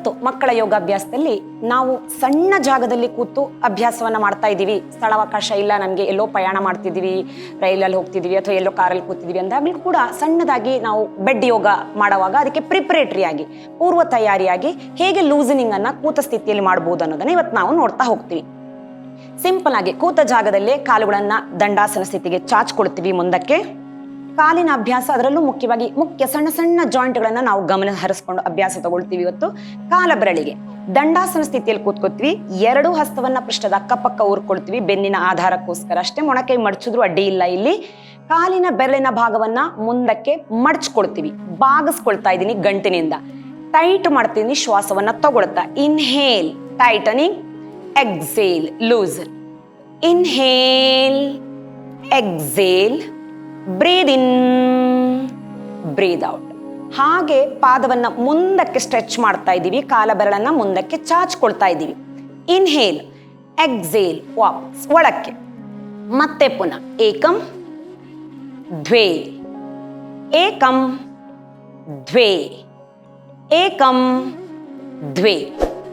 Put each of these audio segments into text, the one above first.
ಇವತ್ತು ಮಕ್ಕಳ ಯೋಗಾಭ್ಯಾಸದಲ್ಲಿ ನಾವು ಸಣ್ಣ ಜಾಗದಲ್ಲಿ ಕೂತು ಅಭ್ಯಾಸವನ್ನ ಮಾಡ್ತಾ ಇದ್ದೀವಿ. ಸ್ಥಳಾವಕಾಶ ಇಲ್ಲ, ನಮಗೆ ಎಲ್ಲೋ ಪ್ರಯಾಣ ಮಾಡ್ತಿದ್ದೀವಿ, ರೈಲಲ್ಲಿ ಹೋಗ್ತಿದ್ದೀವಿ ಅಥವಾ ಎಲ್ಲೋ ಕಾರಲ್ಲಿ ಕೂತಿದ್ದೀವಿ ಅಂದಾಗಲೂ ಕೂಡ ಸಣ್ಣದಾಗಿ ನಾವು ಬೆಡ್ ಯೋಗ ಮಾಡುವಾಗ ಅದಕ್ಕೆ ಪ್ರಿಪರೇಟರಿ ಆಗಿ ಪೂರ್ವ ತಯಾರಿಯಾಗಿ ಹೇಗೆ ಲೂಸನಿಂಗ್ ಅನ್ನ ಕೂತ ಸ್ಥಿತಿಯಲ್ಲಿ ಮಾಡಬಹುದು ಅನ್ನೋದನ್ನ ಇವತ್ತು ನಾವು ನೋಡ್ತಾ ಹೋಗ್ತೀವಿ. ಸಿಂಪಲ್ ಆಗಿ ಕೂತ ಜಾಗದಲ್ಲೇ ಕಾಲುಗಳನ್ನ ದಂಡಾಸನ ಸ್ಥಿತಿಗೆ ಚಾಚ್ಕೊಳ್ತೀವಿ ಮುಂದಕ್ಕೆ. ಕಾಲಿನ ಅಭ್ಯಾಸ, ಅದರಲ್ಲೂ ಮುಖ್ಯವಾಗಿ ಸಣ್ಣ ಸಣ್ಣ ಜಾಯಿಂಟ್ಗಳನ್ನ ನಾವು ಗಮನ ಹರಿಸ್ಕೊಂಡು ಅಭ್ಯಾಸ ತಗೊಳ್ತೀವಿ. ಇವತ್ತು ಕಾಲ ಬೆರಳಿಗೆ ದಂಡಾಸನ ಸ್ಥಿತಿಯಲ್ಲಿ ಕೂತ್ಕೋತೀವಿ. ಎರಡು ಹಸ್ತವನ್ನ ಪೃಷ್ಠದ ಅಕ್ಕಪಕ್ಕ ಊರ್ಕೊಳ್ತೀವಿ, ಬೆನ್ನಿನ ಆಧಾರಕ್ಕೋಸ್ಕರ ಅಷ್ಟೇ. ಮೊಣಕೈ ಮಡಚಿದ್ರು ಅಡ್ಡಿ ಇಲ್ಲ. ಇಲ್ಲಿ ಕಾಲಿನ ಬೆರಳಿನ ಭಾಗವನ್ನ ಮುಂದಕ್ಕೆ ಮಡಚ್ಕೊಳ್ತೀವಿ, ಬಾಗಿಸ್ಕೊಳ್ತಾ ಇದ್ದೀನಿ ಗಂಟಿನಿಂದ. ಟೈಟ್ ಮಾಡ್ತೀನಿ, ಶ್ವಾಸವನ್ನ ತಗೊಳ್ತಾ. Inhale tightening, exhale loosen. Inhale, exhale, breathe in, breathe out. ಹಾಗೆ ಪಾದವನ್ನ ಮುಂದಕ್ಕೆ ಸ್ಟ್ರೆಚ್ ಮಾಡ್ತಾ ಇದ್ದೀವಿ, ಕಾಲ ಬೆರಳನ್ನ ಮುಂದಕ್ಕೆ ಚಾಚ್ಕೊಳ್ತಾ ಇದ್ದೀವಿ. ಇನ್ಹೇಲ್, ಎಕ್ಸೇಲ್, ವಾಪಸ್ ಒಳಕ್ಕೆ. ಮತ್ತೆ ಪುನಃ ಏಕಂ ದ್ವೇ, ಏಕಂ ದ್ವೇ, ಏಕಂ ದ್ವೇ.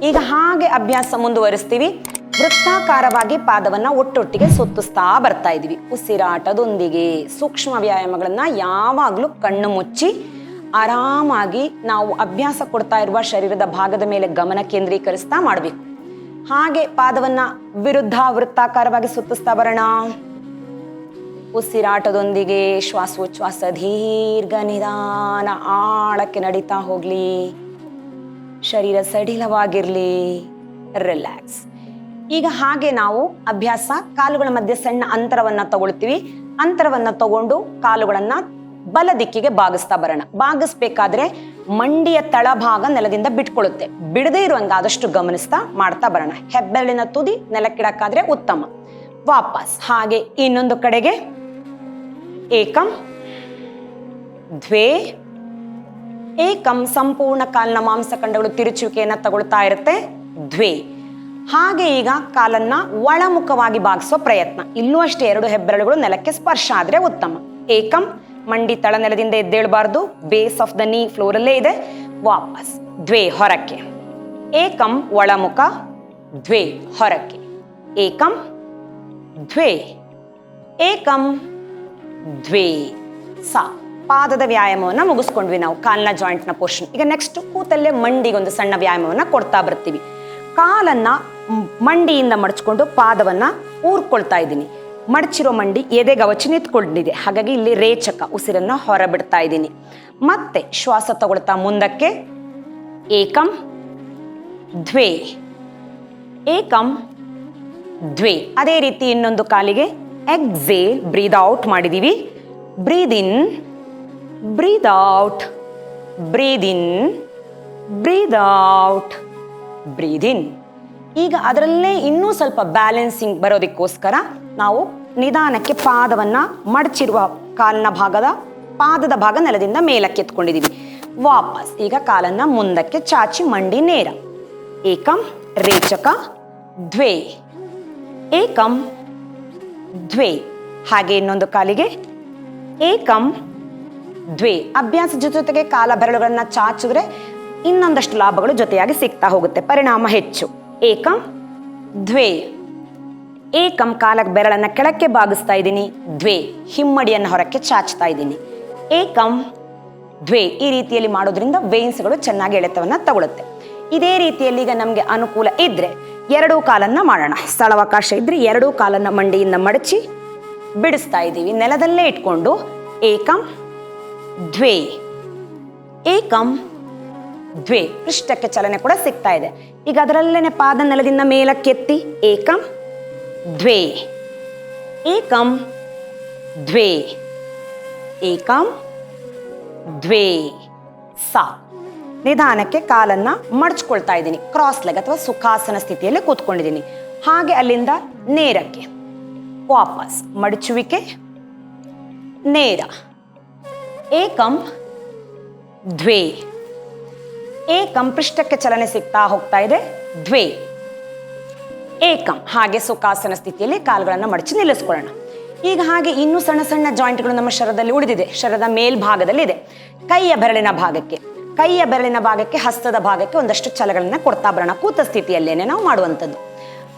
ಈಗ ಹಾಗೆ ಅಭ್ಯಾಸ ಮುಂದುವರಿಸ್ತೀವಿ. ವೃತ್ತಾಕಾರವಾಗಿ ಪಾದವನ್ನ ಒಟ್ಟೊಟ್ಟಿಗೆ ಸುತ್ತಿಸ್ತಾ ಬರ್ತಾ ಇದೀವಿ. ಉಸಿರಾಟದೊಂದಿಗೆ ಸೂಕ್ಷ್ಮ ವ್ಯಾಯಾಮಗಳನ್ನ ಯಾವಾಗ್ಲೂ ಕಣ್ಣು ಮುಚ್ಚಿ ಆರಾಮಾಗಿ ನಾವು ಅಭ್ಯಾಸ ಕೊಡ್ತಾ ಇರುವ ಶರೀರದ ಭಾಗದ ಮೇಲೆ ಗಮನ ಕೇಂದ್ರೀಕರಿಸ್ತಾ ಮಾಡ್ಬೇಕು. ಹಾಗೆ ಪಾದವನ್ನ ವಿರುದ್ಧ ವೃತ್ತಾಕಾರವಾಗಿ ಸುತ್ತಿಸ್ತಾ ಬರೋಣ. ಉಸಿರಾಟದೊಂದಿಗೆ ಶ್ವಾಸೋಚ್ಛ್ವಾಸ ದೀರ್ಘ ನಿಧಾನ ಆಳಕ್ಕೆ ನಡೀತಾ ಹೋಗ್ಲಿ. ಶರೀರ ಸಡಿಲವಾಗಿರ್ಲಿ, ರಿಲ್ಯಾಕ್ಸ್. ಈಗ ಹಾಗೆ ನಾವು ಅಭ್ಯಾಸ ಕಾಲುಗಳ ಮಧ್ಯೆ ಸಣ್ಣ ಅಂತರವನ್ನ ತಗೊಳ್ತೀವಿ. ಅಂತರವನ್ನ ತಗೊಂಡು ಕಾಲುಗಳನ್ನ ಬಲ ದಿಕ್ಕಿಗೆ ಬಾಗಿಸ್ತಾ ಬರೋಣ. ಬಾಗಿಸ್ಬೇಕಾದ್ರೆ ಮಂಡಿಯ ತಳಭಾಗ ನೆಲದಿಂದ ಬಿಟ್ಕೊಳ್ಳುತ್ತೆ, ಬಿಡದೇ ಇರುವಂಗ ಆದಷ್ಟು ಗಮನಿಸ್ತಾ ಮಾಡ್ತಾ ಬರೋಣ. ಹೆಬ್ಬೆರಳಿನ ತುದಿ ನೆಲಕ್ಕಿಡಕ್ಕಾದ್ರೆ ಉತ್ತಮ. ವಾಪಸ್ ಹಾಗೆ ಇನ್ನೊಂದು ಕಡೆಗೆ. ಏಕಂ ದ್ವೇ, ಏಕಂ. ಸಂಪೂರ್ಣ ಕಾಲಿನ ಮಾಂಸಖಂಡಗಳು ತಿರುಚುವಿಕೆಯನ್ನ ತಗೊಳ್ತಾ ಇರುತ್ತೆ. ದ್ವೇ. ಹಾಗೆ ಈಗ ಕಾಲನ್ನ ಒಳಮುಖವಾಗಿ ಬಾಗಿಸೋ ಪ್ರಯತ್ನ. ಇಲ್ಲೂ ಅಷ್ಟೇ, ಎರಡು ಹೆಬ್ಬೆರಳುಗಳು ನೆಲಕ್ಕೆ ಸ್ಪರ್ಶ ಆದ್ರೆ ಉತ್ತಮ. ಏಕಂ, ಮಂಡಿ ತಳ ನೆಲದಿಂದ ಎದ್ದೇಳಬಾರ್ದು, base of the knee floor ಅಲ್ಲೇ ಇದೆ. ವಾಪಸ್ ದ್ವೇ, ಹೊರಕ್ಕೆ. ಏಕಂ ಒಳಮುಖ, ದ್ವೇ ಹೊರಕ್ಕೆ. ಏಕಂ ದ್ವೇ, ಏಕಂ ದ್ವೇ. ಸಾ. ಪಾದದ ವ್ಯಾಯಾಮವನ್ನ ಮುಗಿಸ್ಕೊಂಡ್ವಿ ನಾವು, ಕಾಲಿನ ಜಾಯಿಂಟ್ ನ ಪೋರ್ಷನ್. ಈಗ ನೆಕ್ಸ್ಟ್ ಕೂತಲ್ಲೇ ಮಂಡಿಗೊಂದು ಸಣ್ಣ ವ್ಯಾಯಾಮವನ್ನ ಕೊಡ್ತಾ ಬರ್ತೀವಿ. ಕಾಲನ್ನ ಮಂಡಿಯಿಂದ ಮಡಚ್ಕೊಂಡು ಪಾದವನ್ನ ಊರ್ಕೊಳ್ತಾ ಇದ್ದೀನಿ. ಮಡಚಿರೋ ಮಂಡಿ ಎದೆಗವಚಿ ನಿಂತ್ಕೊಂಡಿದೆ, ಹಾಗಾಗಿ ಇಲ್ಲಿ ರೇಚಕ, ಉಸಿರನ್ನ ಹೊರ ಬಿಡ್ತಾ ಇದ್ದೀನಿ. ಮತ್ತೆ ಶ್ವಾಸ ತಗೊಳ್ತಾ ಮುಂದಕ್ಕೆ. ಏಕಂ ದ್ವೇ, ಏಕಂ ದ್ವೇ. ಅದೇ ರೀತಿ ಇನ್ನೊಂದು ಕಾಲಿಗೆ ಎಕ್ಸೇಲ್, ಬ್ರೀದ್ ಔಟ್ ಮಾಡಿದೀವಿ. ಬ್ರೀದ್ in, breathe out, breathe in, breathe out, ಬ್ರೀದ್ ಇನ್. ಈಗ ಅದರಲ್ಲೇ ಇನ್ನೂ ಸ್ವಲ್ಪ ಬ್ಯಾಲೆನ್ಸಿಂಗ್ ಬರೋದಕ್ಕೋಸ್ಕರ ನಾವು ನಿಧಾನಕ್ಕೆ ಪಾದವನ್ನ ಮಡಚಿರುವ ಕಾಲಿನ ಪಾದದ ಭಾಗ ನೆಲದಿಂದ ಮೇಲಕ್ಕೆ ಎತ್ಕೊಂಡಿದೀವಿ. ವಾಪಸ್ ಈಗ ಕಾಲನ್ನ ಮುಂದಕ್ಕೆ ಚಾಚಿ ಮಂಡಿ ನೇರ. ಏಕಂ ರೇಚಕ, ದ್ವೇ, ಏಕಂ ದ್ವೇ. ಹಾಗೆ ಇನ್ನೊಂದು ಕಾಲಿಗೆ ಏಕಂ ದ್ವೇ. ಅಭ್ಯಾಸ ಜೊತೆಗೆ ಕಾಲ ಬೆರಳುಗಳನ್ನ ಚಾಚಿದ್ರೆ ಇನ್ನೊಂದಷ್ಟು ಲಾಭಗಳು ಜೊತೆಯಾಗಿ ಸಿಗ್ತಾ ಹೋಗುತ್ತೆ, ಪರಿಣಾಮ ಹೆಚ್ಚು. ಏಕಂ ದ್ವೇ, ಏಕಂ. ಕಾಲ ಬೆರಳನ್ನ ಕೆಳಕ್ಕೆ ಬಾಗಿಸ್ತಾ ಇದ್ದೀನಿ. ದ್ವೇ, ಹಿಮ್ಮಡಿಯನ್ನು ಹೊರಕ್ಕೆ ಚಾಚ್ತಾ ಇದ್ದೀನಿ. ಏಕಂ ದ್ವೇ. ಈ ರೀತಿಯಲ್ಲಿ ಮಾಡೋದ್ರಿಂದ ವೇನ್ಸ್ಗಳು ಚೆನ್ನಾಗಿ ಎಳೆತವನ್ನ ತಗೊಳುತ್ತೆ. ಇದೇ ರೀತಿಯಲ್ಲಿ ಈಗ ನಮ್ಗೆ ಅನುಕೂಲ ಇದ್ರೆ ಎರಡೂ ಕಾಲನ್ನ ಮಾಡೋಣ. ಸ್ಥಳಾವಕಾಶ ಇದ್ರೆ ಎರಡೂ ಕಾಲನ್ನ ಮಂಡಿಯಿಂದ ಮಡಚಿ ಬಿಡಿಸ್ತಾ ಇದ್ದೀವಿ, ನೆಲದಲ್ಲೇ ಇಟ್ಕೊಂಡು. ಏಕಂ ದ್ವೇ, ಏಕಂ ದ್ವೇ. ಪೃಷ್ಠಕ್ಕೆ ಚಲನೆ ಕೂಡ ಸಿಗ್ತಾ ಇದೆ. ಈಗ ಅದರಲ್ಲೇನೆ ಪಾದ ನೆಲದಿಂದ ಮೇಲಕ್ಕೆತ್ತಿ. ಏಕಂ ದ್ವೇ, ಏಕಂ ದ್ವೇ, ಏಕಂ ದ್ವೇ. ಸಾ. ನಿಧಾನಕ್ಕೆ ಕಾಲನ್ನ ಮಡಚ್ಕೊಳ್ತಾ ಇದ್ದೀನಿ, ಕ್ರಾಸ್ ಲೆಗ್ ಅಥವಾ ಸುಖಾಸನ ಸ್ಥಿತಿಯಲ್ಲಿ ಕೂತ್ಕೊಂಡಿದ್ದೀನಿ. ಹಾಗೆ ಅಲ್ಲಿಂದ ನೇರಕ್ಕೆ ವಾಪಸ್ ಮಡಚುವಿಕೆ, ನೇರ. ಏಕಂ ದ್ವೇ, ಏಕಂ. ಪೃಷ್ಠಕ್ಕೆ ಚಲನೆ ಸಿಗ್ತಾ ಹೋಗ್ತಾ ಇದೆ. ದ್ವೇ, ಏಕಂ. ಹಾಗೆ ಸುಖಾಸನ ಸ್ಥಿತಿಯಲ್ಲಿ ಕಾಲುಗಳನ್ನು ಮಡಚಿ ನಿಲ್ಲಿಸ್ಕೊಳ್ಳೋಣ. ಈಗ ಹಾಗೆ ಇನ್ನೂ ಸಣ್ಣ ಸಣ್ಣ ಜಾಯಿಂಟ್ಗಳು ನಮ್ಮ ಶರೀರದಲ್ಲಿ ಉಳಿದಿದೆ, ಶರೀರದ ಮೇಲ್ಭಾಗದಲ್ಲಿ ಇದೆ. ಕೈಯ ಬೆರಳಿನ ಭಾಗಕ್ಕೆ ಕೈಯ ಬೆರಳಿನ ಭಾಗಕ್ಕೆ ಹಸ್ತದ ಭಾಗಕ್ಕೆ ಒಂದಷ್ಟು ಛಲಗಳನ್ನ ಕೊಡ್ತಾ ಬರೋಣ. ಕೂತ ಸ್ಥಿತಿಯಲ್ಲೇನೆ ನಾವು ಮಾಡುವಂಥದ್ದು.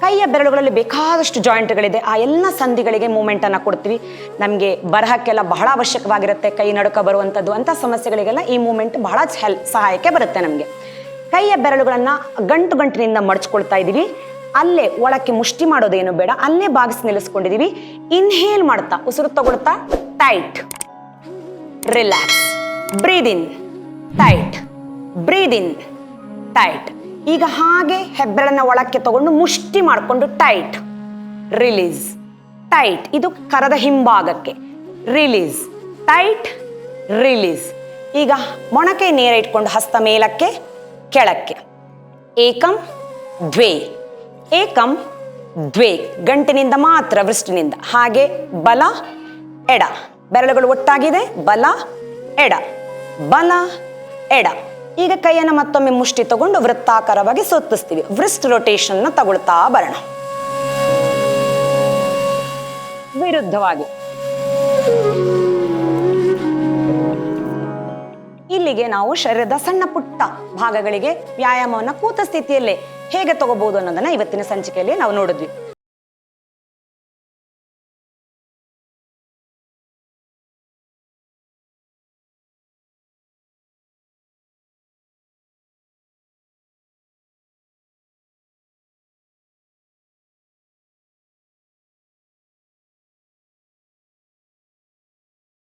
ಕೈಯ ಬೆರಳುಗಳಲ್ಲಿ ಬೇಕಾದಷ್ಟು ಜಾಯಿಂಟ್ಗಳಿದೆ. ಆ ಎಲ್ಲ ಸಂಧಿಗಳಿಗೆ ಮೂಮೆಂಟ್ ಅನ್ನ ಕೊಡ್ತೀವಿ. ನಮಗೆ ಬರಹಕ್ಕೆಲ್ಲ ಬಹಳ ಅವಶ್ಯಕವಾಗಿರುತ್ತೆ, ಕೈ ನಡುಕ ಬರುವಂಥದ್ದು ಅಂತ ಸಮಸ್ಯೆಗಳಿಗೆಲ್ಲ ಈ ಮೂಮೆಂಟ್ ಬಹಳ ಸಹಾಯಕ್ಕೆ ಬರುತ್ತೆ ನಮಗೆ. ಕೈಯ ಬೆರಳುಗಳನ್ನ ಗಂಟಿನಿಂದ ಮಡಚ್ಕೊಳ್ತಾ ಇದೀವಿ. ಅಲ್ಲೇ ಒಳಕ್ಕೆ ಮುಷ್ಟಿ ಮಾಡೋದೇನು ಬೇಡ, ಅಲ್ಲೇ ಬಾಗಿಸಿ ನಿಲ್ಲಿಸ್ಕೊಂಡಿದೀವಿ. ಇನ್ಹೇಲ್ ಮಾಡ್ತಾ ಉಸಿರು ತಗೊಳ್ತಾ ಟೈಟ್, ರಿಲ್ಯಾಕ್ಸ್, ಬ್ರೀದ್ ಇನ್, ಟೈಟ್, ಬ್ರೀದ್ ಇನ್, ಟೈಟ್. ಈಗ ಹಾಗೆ ಹೆಬ್ಬೆರಳನ್ನ ಒಳಕ್ಕೆ ತಗೊಂಡು ಮುಷ್ಟಿ ಮಾಡಿಕೊಂಡು ಟೈಟ್, ರಿಲೀಸ್, ಟೈಟ್. ಇದು ಕರದ ಹಿಂಭಾಗಕ್ಕೆ, ರಿಲೀಸ್, ಟೈಟ್, ರಿಲೀಸ್. ಈಗ ಮೊಣಕೈ ನೇರ ಇಟ್ಕೊಂಡು ಹಸ್ತ ಮೇಲಕ್ಕೆ ಕೆಳಕ್ಕೆ, ಏಕಂ ದ್ವೇ, ಏಕಂ ದ್ವೇ. ಗಂಟಿನಿಂದ ಮಾತ್ರ, ವೃಷ್ಟಿನಿಂದ. ಹಾಗೆ ಬಲ ಎಡ, ಬೆರಳುಗಳು ಒಟ್ಟಾಗಿದೆ, ಬಲ ಎಡ, ಬಲ ಎಡ. ಈಗ ಕೈಯನ್ನು ಮತ್ತೊಮ್ಮೆ ಮುಷ್ಟಿ ತಗೊಂಡು ವೃತ್ತಾಕಾರವಾಗಿ ಸುತ್ತಿಸ್ತೀವಿ. ವ್ರಿಸ್ಟ್ ರೊಟೇಷನ್ ತಗೊಳ್ತಾ ಬರೋಣ. ವಿರುದ್ಧವಾಗಿ. ಇಲ್ಲಿಗೆ ನಾವು ಶರೀರದ ಸಣ್ಣ ಪುಟ್ಟ ಭಾಗಗಳಿಗೆ ವ್ಯಾಯಾಮವನ್ನು ಕೂತ ಸ್ಥಿತಿಯಲ್ಲೇ ಹೇಗೆ ತಗೋಬಹುದು ಅನ್ನೋದನ್ನ ಇವತ್ತಿನ ಸಂಚಿಕೆಯಲ್ಲಿ ನಾವು ನೋಡಿದ್ವಿ.